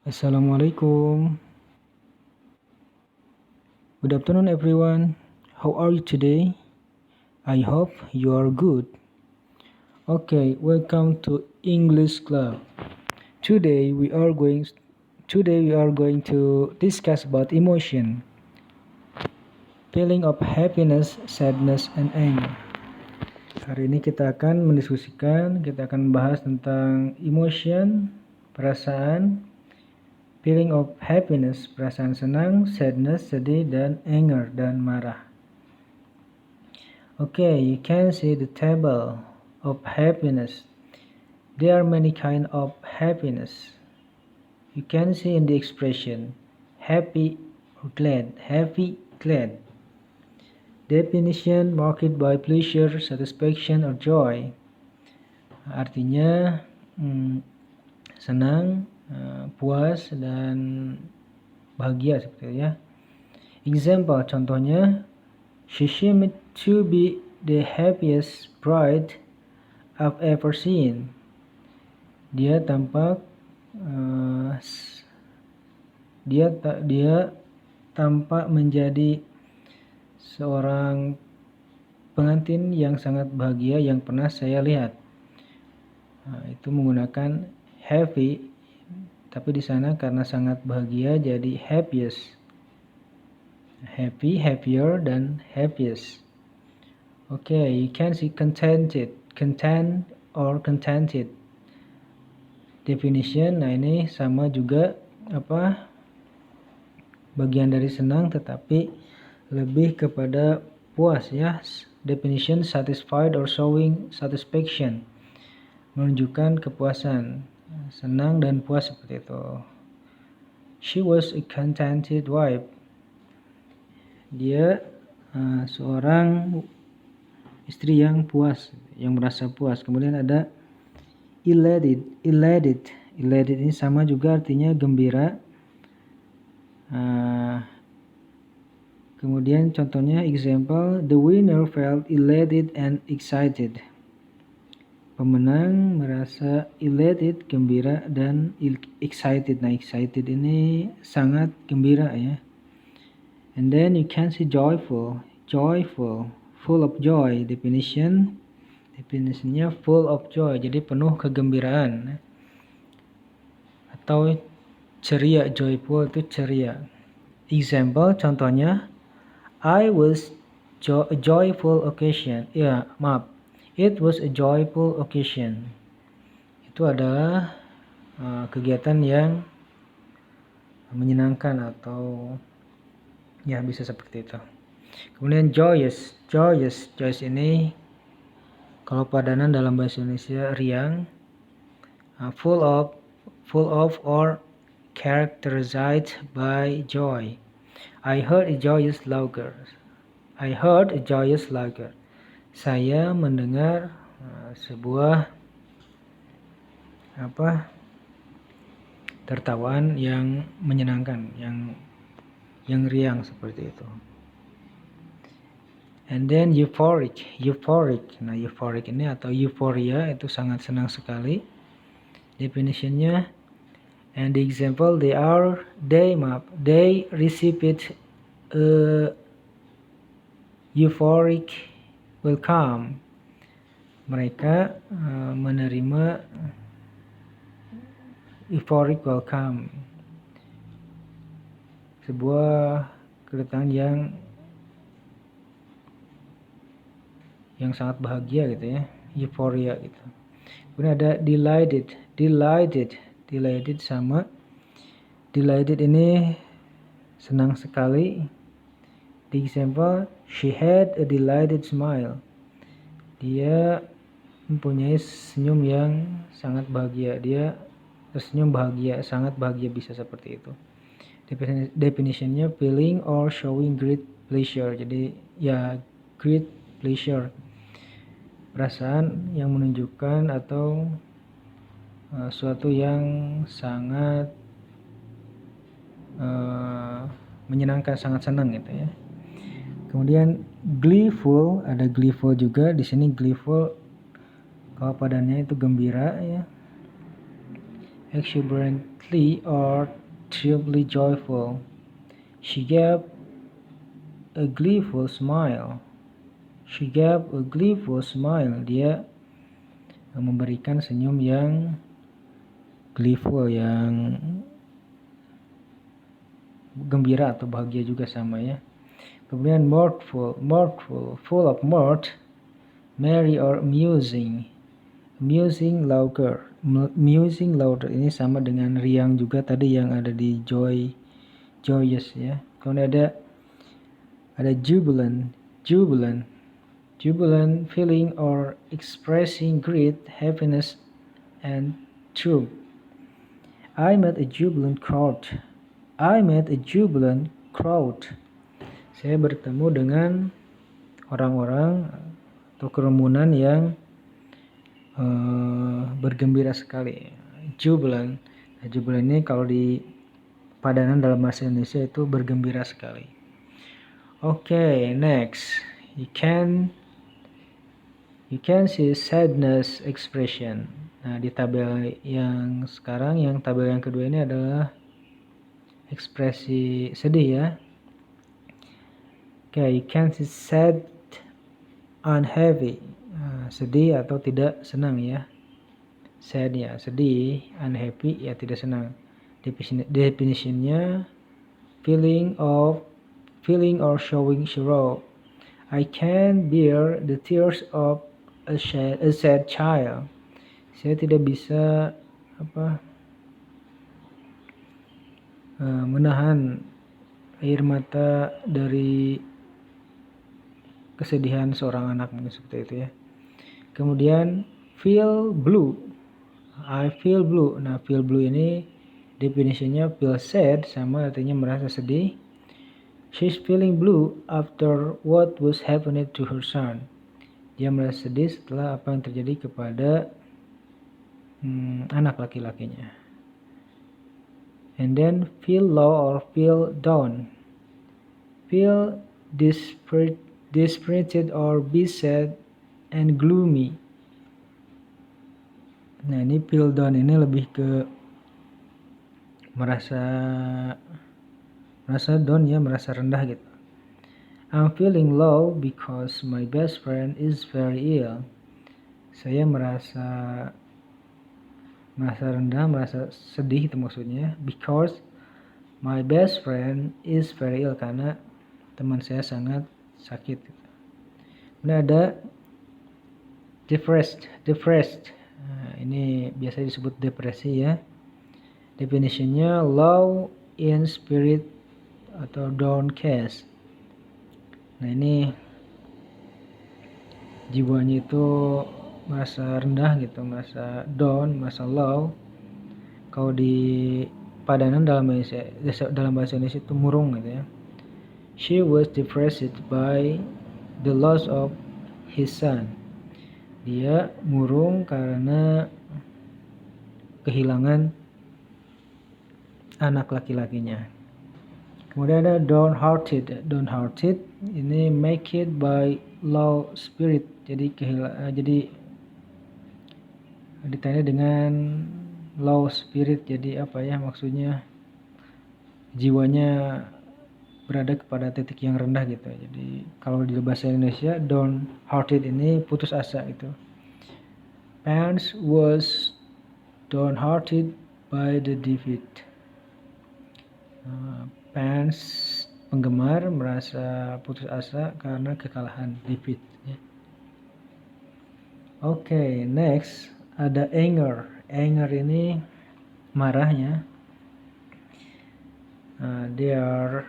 Assalamualaikum. Good afternoon, everyone. How are you today? I hope you are good. Okay, welcome to English Club. Today we are going to discuss about emotion, feeling of happiness, sadness, and anger. Hari ini kita akan bahas tentang emotion, perasaan, feeling of happiness, perasaan senang, sadness, sedih, dan anger, dan marah. Okay, you can see the table of happiness. There are many kind of happiness. You can see in the expression happy or glad, happy, glad. Definition marked by pleasure, satisfaction, or joy. Artinya senang, puas, dan bahagia seperti itu ya. Example, contohnya, she seemed to be the happiest bride I've ever seen. Dia tampak menjadi seorang pengantin yang sangat bahagia yang pernah saya lihat. Itu menggunakan happy, tapi di sana karena sangat bahagia jadi happiest. Happy, happier, dan happiest. Okay, you can see contented, content or contented. Definition, nah ini sama juga bagian dari senang tetapi lebih kepada puas ya. Definition satisfied or showing satisfaction, menunjukkan kepuasan, senang dan puas seperti itu. She was a contented wife. Dia seorang istri yang puas, yang merasa puas. Kemudian ada elated. Elated ini sama juga artinya gembira. Kemudian contohnya example, the winner felt elated and excited. Pemenang merasa elated, gembira, dan excited. Nah, excited ini sangat gembira ya. And then you can see joyful, full of joy. Definisinya full of joy, jadi penuh kegembiraan. Atau ceria, joyful itu ceria. Example, contohnya, it was a joyful occasion. It was a joyful occasion. Itu adalah kegiatan yang menyenangkan atau ya bisa seperti itu. Kemudian joyous ini kalau padanan dalam bahasa Indonesia riang, full of or characterized by joy. I heard a joyous laughter. Saya mendengar sebuah tertawaan yang menyenangkan, yang riang seperti itu. And then euphoric. Nah, euphoric ini atau euphoria itu sangat senang sekali. Definitionnya, and the example, they received a euphoric welcome. Mereka menerima euphoric welcome, sebuah kedatangan yang sangat bahagia gitu ya, euphoria gitu. Kemudian ada delighted sama delighted ini senang sekali. The example, she had a delighted smile. Dia mempunyai senyum yang sangat bahagia. Dia tersenyum bahagia, sangat bahagia, bisa seperti itu. Definitionnya feeling or showing great pleasure. Jadi ya great pleasure, perasaan yang menunjukkan atau suatu yang sangat menyenangkan, sangat senang gitu ya. Kemudian gleeful, ada gleeful juga. Di sini gleeful kalau padannya itu gembira ya. exuberantly or triply joyful. She gave a gleeful smile. She gave a gleeful smile. Dia memberikan senyum yang gleeful, yang gembira atau bahagia juga sama ya. Kemudian mirthful, full of mirth, merry or amusing. Amusing louder ini sama dengan riang juga tadi yang ada di joyous ya. Kemudian ada jubilant feeling or expressing great happiness and triumph. I met a jubilant crowd. Saya bertemu dengan orang-orang atau kerumunan yang bergembira sekali. Jubilant. Nah, jubilant ini kalau di padanan dalam bahasa Indonesia itu bergembira sekali. Okay, next. You can see sadness expression. Nah, di tabel yang sekarang, yang tabel yang kedua ini adalah ekspresi sedih ya. Okay, you can see sad, unhappy. Sedih atau tidak senang ya. Sad ya sedih, unhappy ya tidak senang. Definitionnya feeling or showing sorrow. I can bear the tears of a sad child. Saya tidak bisa menahan air mata dari kesedihan seorang anak, mungkin seperti itu ya. Kemudian feel blue. I feel blue. Nah, feel blue ini definisinya feel sad sama artinya merasa sedih. She's feeling blue after what was happening to her son. Dia merasa sedih setelah apa yang terjadi kepada anak laki-lakinya. And then feel low or feel down. Feel dispirited or be sad and gloomy. Nah, ini feel down ini lebih ke merasa down ya, merasa rendah gitu. I'm feeling low because my best friend is very ill. Saya merasa rendah, merasa sedih itu maksudnya, because my best friend is very ill, karena teman saya sangat sakit. Kemudian ada depressed. Nah, ini biasa disebut depresi ya. Definitionnya low in spirit atau downcast. Nah, ini jiwanya itu merasa rendah gitu, merasa down, merasa low. Kalau di padanan dalam bahasa Indonesia itu murung gitu ya. She was depressed by the loss of his son. Dia murung karena kehilangan anak laki-lakinya. Kemudian ada downhearted. Downhearted ini make it by low spirit. Jadi ditanya dengan low spirit, jadi apa ya maksudnya, jiwanya berada kepada titik yang rendah gitu. Jadi kalau di bahasa Indonesia downhearted ini putus asa gitu. Fans was downhearted by the defeat. Fans, penggemar, merasa putus asa karena kekalahan, defeat ya. Okay, next ada anger. Anger ini marahnya. There are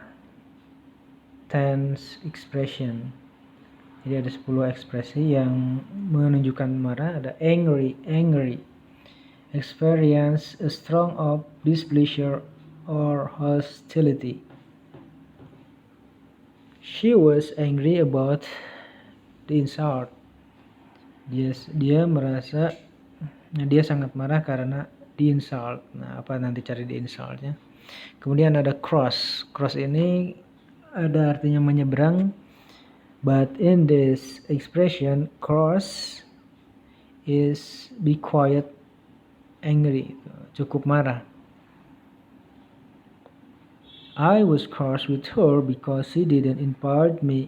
10 expression. Jadi ada 10 ekspresi yang menunjukkan marah. Ada angry. Experience a strong of displeasure or hostility. She was angry about the insult. Dia merasa dia sangat marah karena di insult. Nah, apa nanti cari di insultnya. Kemudian ada cross. Cross ini ada artinya menyeberang. But in this expression, cross is be quiet angry, cukup marah. I was cross with her because she didn't invite me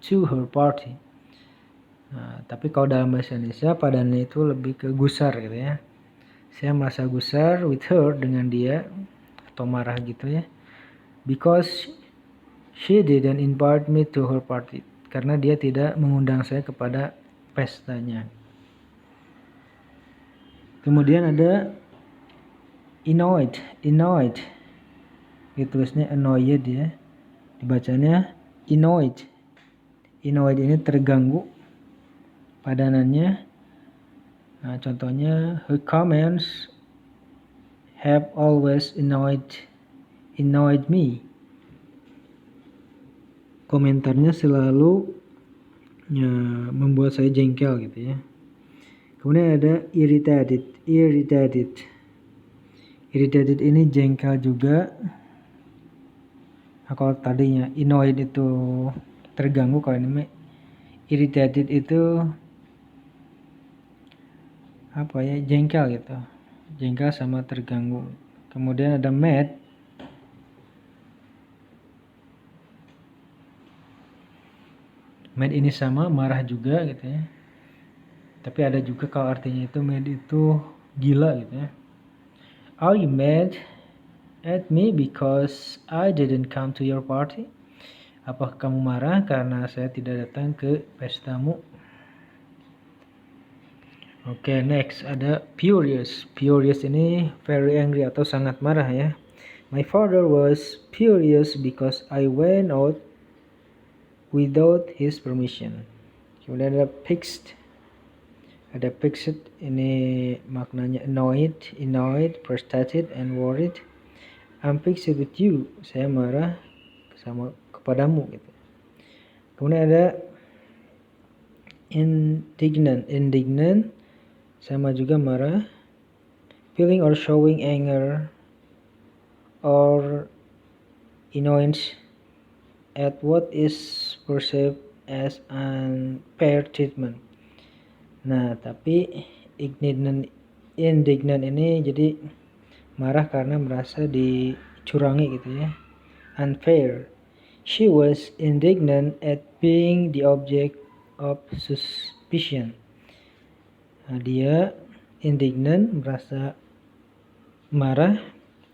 to her party. Nah, tapi kalau dalam bahasa Indonesia padannya itu lebih ke gusar gitu ya. Saya merasa gusar with her, dengan dia, atau marah gitu ya. Because she didn't invite me to her party. Karena dia tidak mengundang saya kepada pestanya. Kemudian ada annoyed. Ditulisnya annoyed ya. Dibacanya annoyed. Annoyed ini terganggu padanannya. Nah, contohnya, her comments have always annoyed me. Komentarnya selalu membuat saya jengkel gitu ya. Kemudian ada irritated. Irritated ini jengkel juga. Nah, kalau tadinya annoyed itu terganggu, kalau ini irritated itu apa ya, jengkel gitu. Jengkel sama terganggu. Kemudian ada mad. Mad ini sama, marah juga gitu ya. Tapi ada juga kalau artinya itu mad itu gila gitu ya. Are you mad at me because I didn't come to your party? Apakah kamu marah karena saya tidak datang ke pestamu? Oke, next ada furious. Furious ini very angry atau sangat marah ya. My father was furious because I went out without his permission. Kemudian ada vexed. Ada vexed ini maknanya annoyed, frustrated, and worried. I'm vexed with you. Saya marah sama kepadamu gitu. Kemudian ada indignant sama juga marah. Feeling or showing anger or annoyance at what is perceived as unfair treatment. Nah, tapi indignant ini jadi marah karena merasa dicurangi gitu ya. Unfair. She was indignant at being the object of suspicion. Nah, dia indignant, merasa marah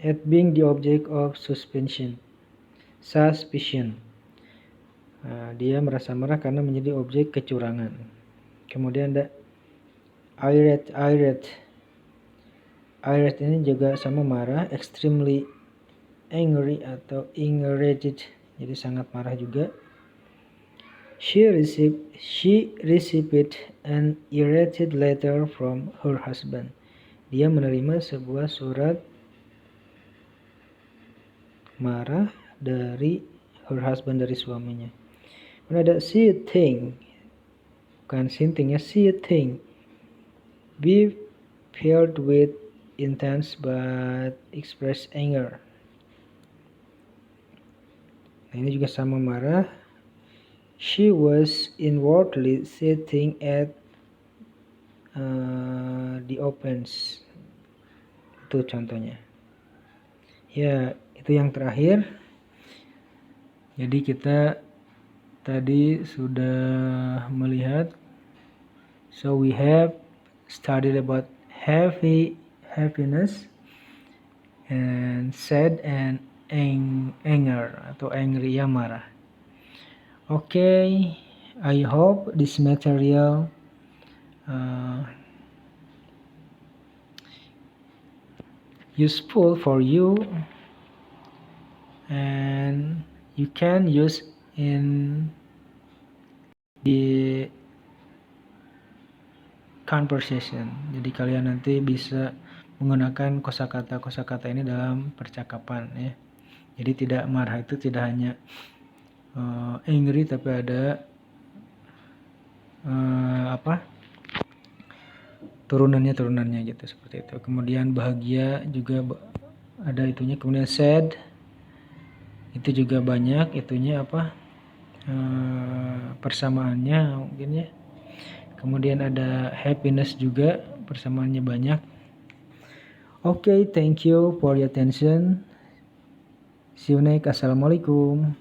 at being the object of suspicion. Nah, dia merasa marah karena menjadi objek kecurangan. Kemudian ada irate ini juga sama marah, extremely angry atau irritated, jadi sangat marah juga. She received an irritated letter from her husband. Dia menerima sebuah surat marah dari her husband, dari suaminya. Kemudian ada see a thing, bukan sinting ya, see a thing. Be filled with intense but express anger. Nah, ini juga sama marah. She was inwardly sitting at the opens. Itu contohnya. Ya, itu yang terakhir. Jadi kita tadi sudah melihat. So we have studied about happiness and sad and anger atau angry yang marah. Okay, I hope this material useful for you and you can use in the conversation. Jadi kalian nanti bisa menggunakan kosakata ini dalam percakapan ya. Jadi tidak marah itu tidak hanya angry, tapi ada turunannya gitu, seperti itu. Kemudian bahagia juga ada itunya. Kemudian sad itu juga banyak itunya persamaannya mungkin ya. Kemudian ada happiness juga persamaannya banyak. Okay, thank you for your attention. See you next. Assalamualaikum.